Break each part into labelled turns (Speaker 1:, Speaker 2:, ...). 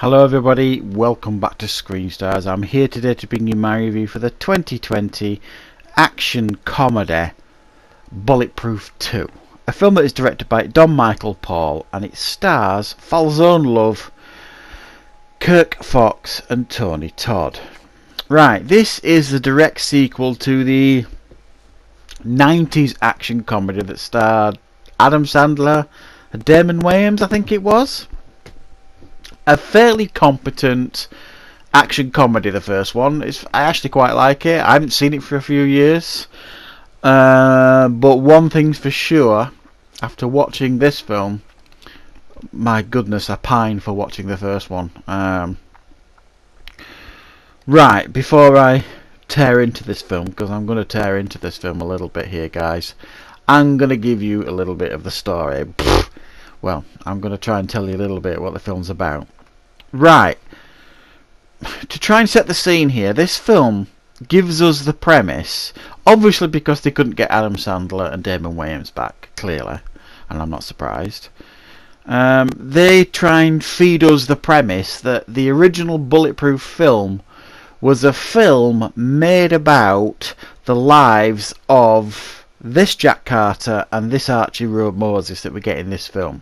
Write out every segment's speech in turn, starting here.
Speaker 1: Hello everybody, welcome back to Screen Stars. I'm here today to bring you my review for the 2020 action comedy Bulletproof 2. A film that is directed by Don Michael Paul and it stars Falzone Love, Kirk Fox and Tony Todd. Right, this is the direct sequel to the 90s action comedy that starred Adam Sandler and Damon Wayans, I think it was. A fairly competent action comedy, the first one. I actually quite like it. I haven't seen it for a few years. But one thing's for sure, after watching this film, my goodness, I pine for watching the first one. Right, before I tear into this film, because I'm going to tear into this film a little bit here, guys, I'm going to give you a little bit of the story. Well, I'm going to try and tell you a little bit what the film's about. Right, to try and set the scene here, this film gives us the premise, obviously because they couldn't get Adam Sandler and Damon Wayans back, clearly, and I'm not surprised. They try and feed us the premise that the original Bulletproof film was a film made about the lives of this Jack Carter and this Archie Road Moses that we get in this film,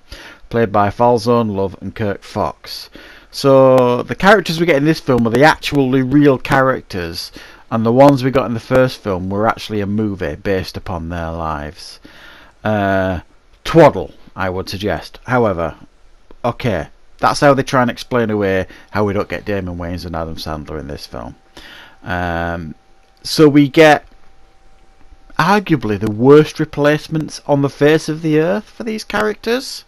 Speaker 1: played by Falzone Love and Kirk Fox. So the characters we get in this film are the actually real characters, and the ones we got in the first film were actually a movie based upon their lives. Twaddle, I would suggest. However, okay, that's how they try and explain away how we don't get Damon Wayans and Adam Sandler in this film. So we get arguably the worst replacements on the face of the earth for these characters.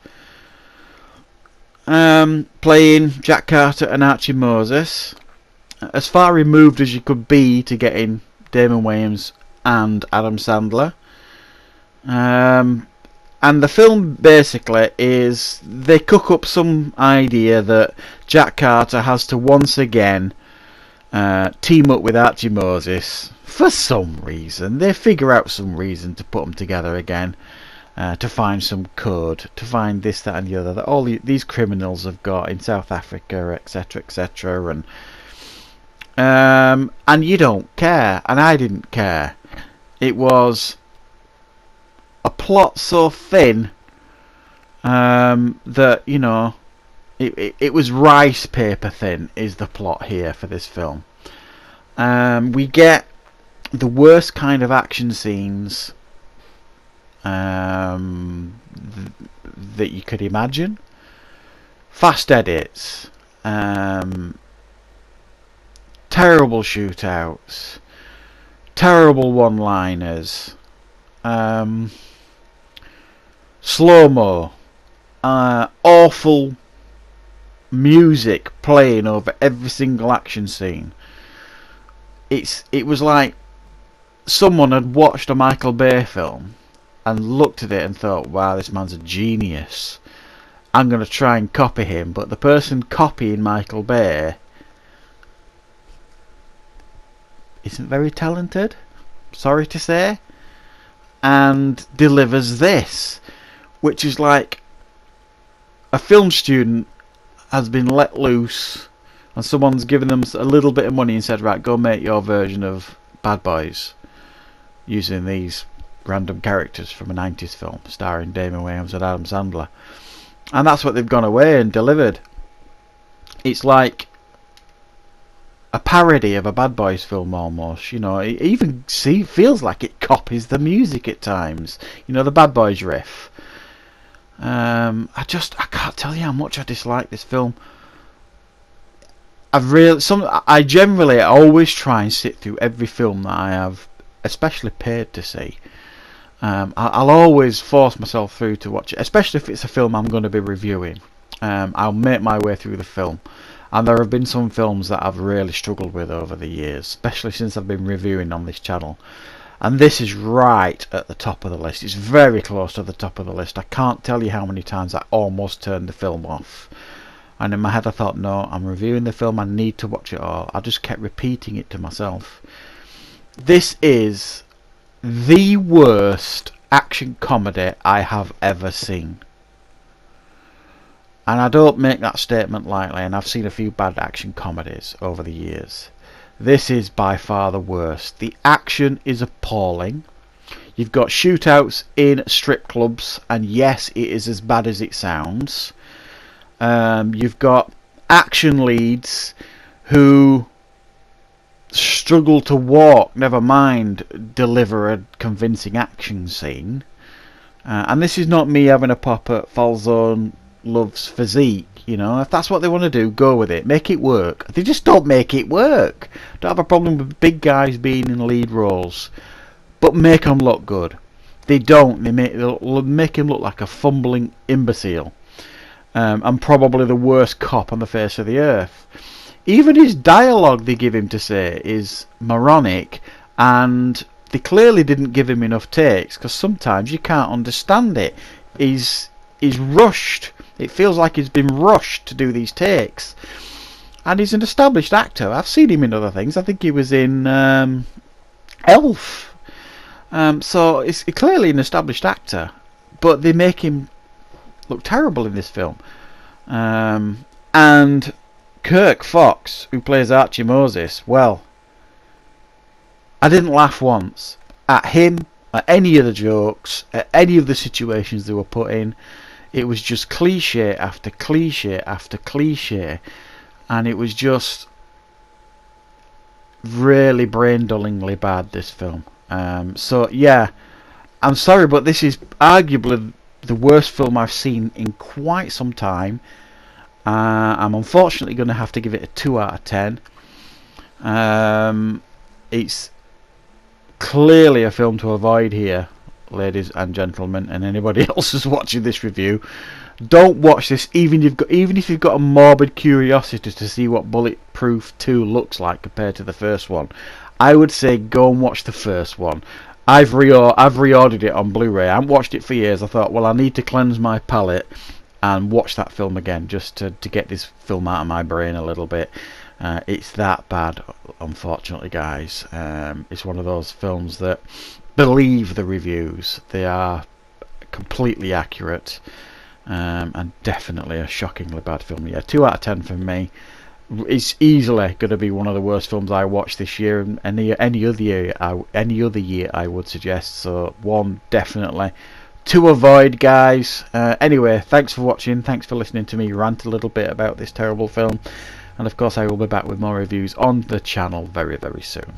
Speaker 1: Playing Jack Carter and Archie Moses, as far removed as you could be to getting Damon Wayans and Adam Sandler. And the film basically is they cook up some idea that Jack Carter has to once again team up with Archie Moses for some reason. They figure out some reason to put them together again. To find some code, to find this, that and the other that all these criminals have got in South Africa, etc, etc, and you don't care, and I didn't care. It was a plot so thin that, you know, it was rice paper thin is the plot here for this film. We get the worst kind of action scenes that you could imagine. Fast edits, terrible shootouts, terrible one-liners, slow-mo, awful music playing over every single action scene. It was like someone had watched a Michael Bay film and looked at it and thought, wow, this man's a genius, I'm going to try and copy him. But the person copying Michael Bay isn't very talented, sorry to say, and delivers this, which is like a film student has been let loose and someone's given them a little bit of money and said, right, go make your version of Bad Boys using these random characters from a 90s film starring Damon Wayans and Adam Sandler, and that's what they've gone away and delivered. It's like a parody of a Bad Boys film almost, you know. It even feels like it copies the music at times, you know, the Bad Boys riff. I can't tell you how much I dislike this film. I generally always try and sit through every film that I have especially paid to see. I'll always force myself through to watch it, especially if it's a film I'm going to be reviewing. I'll make my way through the film, and there have been some films that I've really struggled with over the years, especially since I've been reviewing on this channel, and this is right at the top of the list. It's very close to the top of the list. I can't tell you how many times I almost turned the film off, and in my head I thought, no, I'm reviewing the film, I need to watch it all. I just kept repeating it to myself. This is the worst action comedy I have ever seen. and I don't make that statement lightly, and I've seen a few bad action comedies over the years. This is by far the worst. The action is appalling. You've got shootouts in strip clubs, and yes, it is as bad as it sounds. You've got action leads who struggle to walk, never mind deliver a convincing action scene. And this is not me having a pop at Falzone Love's physique. You know, if that's what they want to do, go with it. Make it work. They just don't make it work. Don't have a problem with big guys being in lead roles, but make them look good. They don't. They make him look like a fumbling imbecile, and probably the worst cop on the face of the earth. Even his dialogue they give him to say is moronic, and they clearly didn't give him enough takes, because sometimes you can't understand it. He's rushed. It feels like he's been rushed to do these takes. And he's an established actor. I've seen him in other things. I think he was in Elf. So he's clearly an established actor, but they make him look terrible in this film. And Kirk Fox, who plays Archie Moses, well, I didn't laugh once at him, at any of the jokes, at any of the situations they were put in. It was just cliche after cliche after cliche, and it was just really brain-dullingly bad, this film. So yeah, I'm sorry, but this is arguably the worst film I've seen in quite some time. I'm unfortunately going to have to give it a 2 out of 10. It's clearly a film to avoid here, ladies and gentlemen, and anybody else who's watching this review. Don't watch this, even if you've got a morbid curiosity to see what Bulletproof 2 looks like compared to the first one. I would say go and watch the first one. I've reordered it on Blu-ray. I haven't watched it for years. I thought, well, I need to cleanse my palate and watch that film again, just to get this film out of my brain a little bit. It's that bad, unfortunately, guys. It's one of those films that, believe the reviews, they are completely accurate, and definitely a shockingly bad film. Yeah, 2 out of 10 for me. It's easily going to be one of the worst films I watched this year, and any other year I would suggest. So 1 definitely to avoid, guys. Anyway, thanks for watching. Thanks for listening to me rant a little bit about this terrible film, and of course I will be back with more reviews on the channel very, very soon.